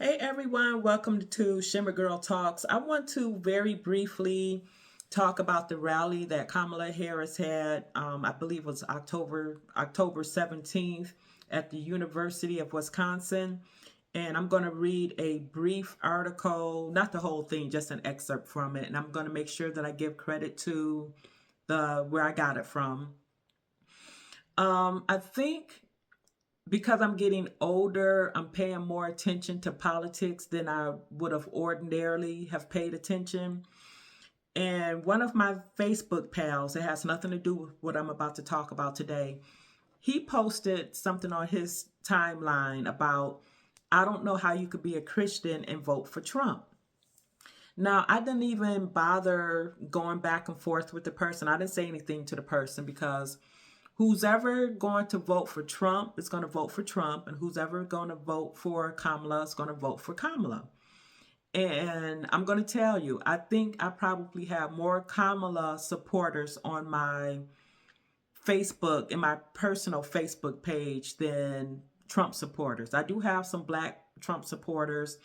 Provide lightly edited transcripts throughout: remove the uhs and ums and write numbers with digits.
Hey everyone, welcome to Shimmer Girl Talks. I want to very briefly talk about the rally that Kamala Harris had. I believe it was October 17th at the University of Wisconsin. And I'm going to read a brief article, not the whole thing, just an excerpt from it. And I'm going to make sure that I give credit to the where I got it from. I think because I'm getting older, I'm paying more attention to politics than I would have ordinarily have paid attention. And one of my Facebook pals, it has nothing to do with what I'm about to talk about today, he posted something on his timeline about, I don't know how you could be a Christian and vote for Trump. Now, I didn't even bother going back and forth with the person. I didn't say anything to the person because who's ever going to vote for Trump is going to vote for Trump, and who's ever going to vote for Kamala is going to vote for Kamala. And I'm going to tell you, I think I probably have more Kamala supporters on my Facebook, in my personal Facebook page, than Trump supporters. I do have some black Trump supporters.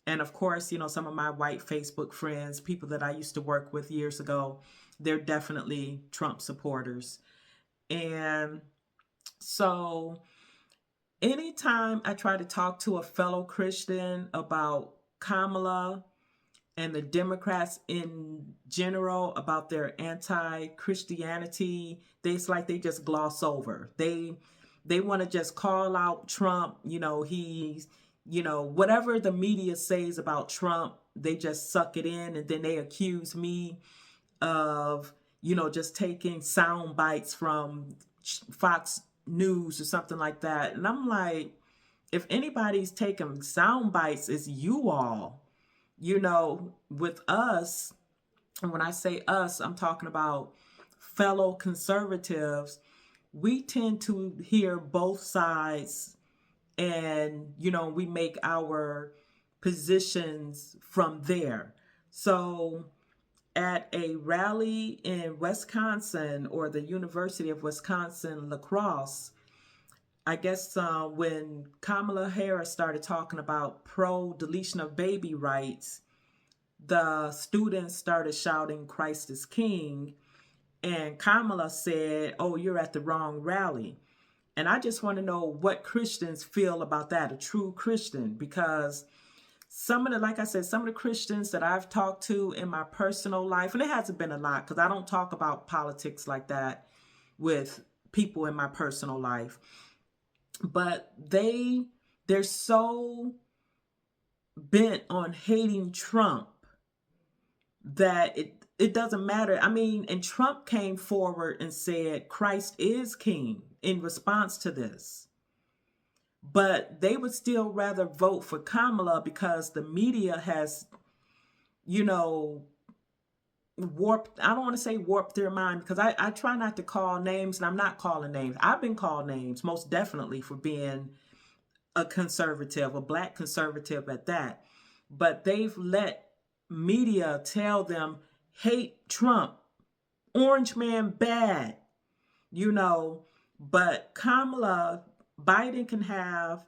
And of course, some of my white Facebook friends, people that I used to work with years ago, they're definitely Trump supporters. And so anytime I try to talk to a fellow Christian about Kamala and the Democrats in general about their anti-Christianity, it's like they just gloss over. They want to just call out Trump, he's, whatever the media says about Trump, they just suck it in, and then they accuse me of, just taking sound bites from Fox News or something like that. And I'm like, if anybody's taking sound bites, it's you all. With us, and when I say us, I'm talking about fellow conservatives. We tend to hear both sides, and we make our positions from there. So at a rally in Wisconsin, or the University of Wisconsin La Crosse, I guess when Kamala Harris started talking about pro deletion of baby rights, the students started shouting, "Christ is King." And Kamala said, "Oh, you're at the wrong rally." And I just want to know what Christians feel about that, a true Christian, because like I said, some of the Christians that I've talked to in my personal life, and it hasn't been a lot because I don't talk about politics like that with people in my personal life, but they're so bent on hating Trump that it doesn't matter. I mean, and Trump came forward and said Christ is king in response to this. But they would still rather vote for Kamala because the media has, you know, warped, I don't want to say warped their mind, because I try not to call names, and I'm not calling names. I've been called names, most definitely, for being a conservative, a black conservative at that. But they've let media tell them, hate Trump, orange man bad, you know. But Biden can have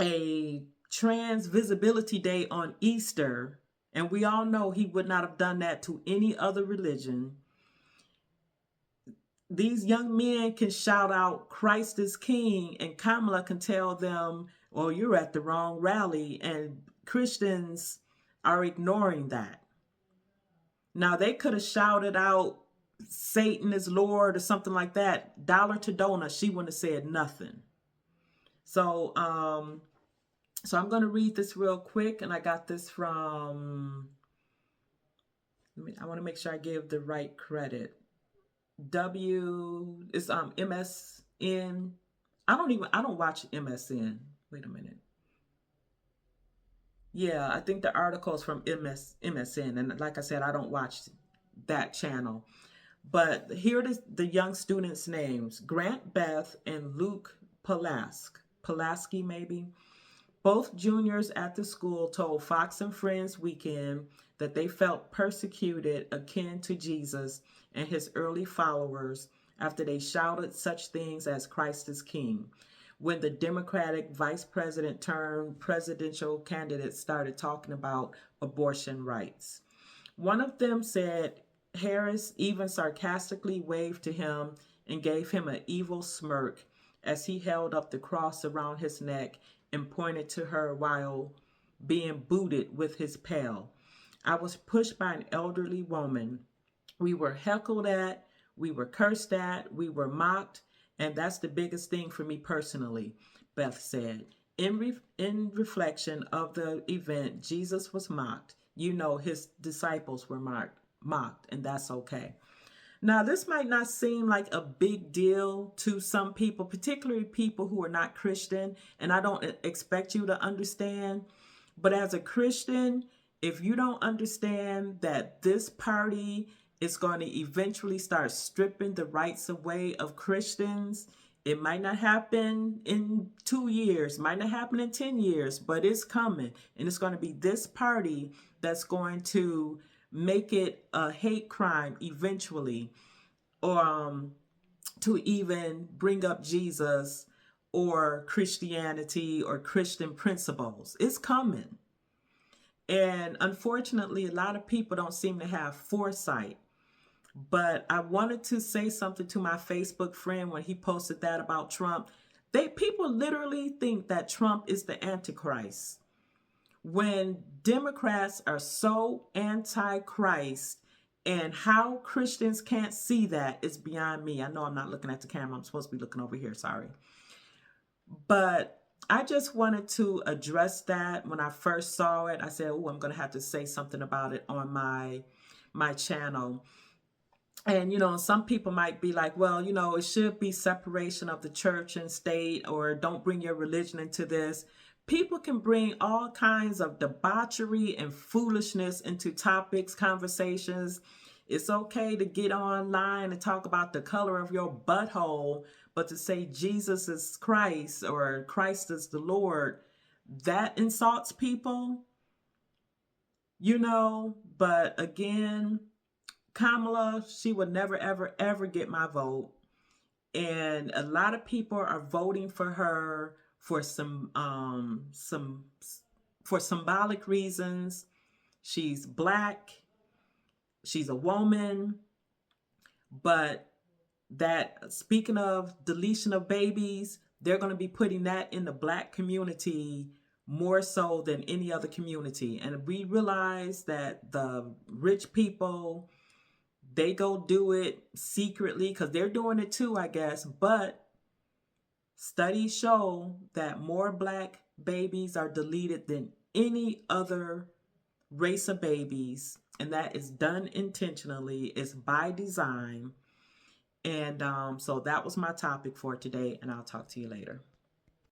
a trans visibility day on Easter, and we all know he would not have done that to any other religion. These young men can shout out Christ is King, and Kamala can tell them, well, you're at the wrong rally, and Christians are ignoring that. Now, they could have shouted out Satan is Lord or something like that, dollar to donut, she wouldn't have said nothing. So I'm going to read this real quick, and I got this from, I want to make sure I give the right credit. It's MSN. I don't watch MSN. Wait a minute. Yeah, I think the article is from MSN, and like I said, I don't watch that channel. But here it is, the young students' names: Grant Beth and Luke Pulaski, maybe. Both juniors at the school told Fox and Friends Weekend that they felt persecuted akin to Jesus and his early followers after they shouted such things as Christ is King. when the Democratic vice president turned presidential candidate started talking about abortion rights. One of them said Harris even sarcastically waved to him and gave him an evil smirk as he held up the cross around his neck and pointed to her while being booted with his pail. I was pushed by an elderly woman. We were heckled at, we were cursed at, we were mocked, and that's the biggest thing for me personally, Beth said. In reflection of the event, Jesus was mocked. You know, his disciples were mocked, and that's okay. Now, this might not seem like a big deal to some people, particularly people who are not Christian, and I don't expect you to understand. But as a Christian, if you don't understand that this party is going to eventually start stripping the rights away of Christians, it might not happen in 2 years, might not happen in 10 years, but it's coming. And it's going to be this party that's going to make it a hate crime eventually, or to even bring up Jesus or Christianity or Christian principles. It's coming. And unfortunately, a lot of people don't seem to have foresight. But I wanted to say something to my Facebook friend when he posted that about Trump. People literally think that Trump is the Antichrist. When Democrats are so anti-Christ, and how Christians can't see that is beyond me. I know I'm not looking at the camera. I'm supposed to be looking over here. Sorry. But I just wanted to address that. When I first saw it, I said, oh, I'm going to have to say something about it on my channel. And, you know, some people might be like, well, you know, it should be separation of the church and state, or don't bring your religion into this. People can bring all kinds of debauchery and foolishness into topics, conversations. It's okay to get online and talk about the color of your butthole, but to say Jesus is Christ or Christ is the Lord, that insults people, you know. But again, Kamala, she would never, ever, ever get my vote. And a lot of people are voting for her for some for symbolic reasons. She's black, she's a woman, but that, speaking of deletion of babies, they're going to be putting that in the black community more so than any other community. And we realize that the rich people, they go do it secretly because they're doing it too, I guess. But studies show that more black babies are deleted than any other race of babies. And that is done intentionally. It's by design. And so that was my topic for today. And I'll talk to you later.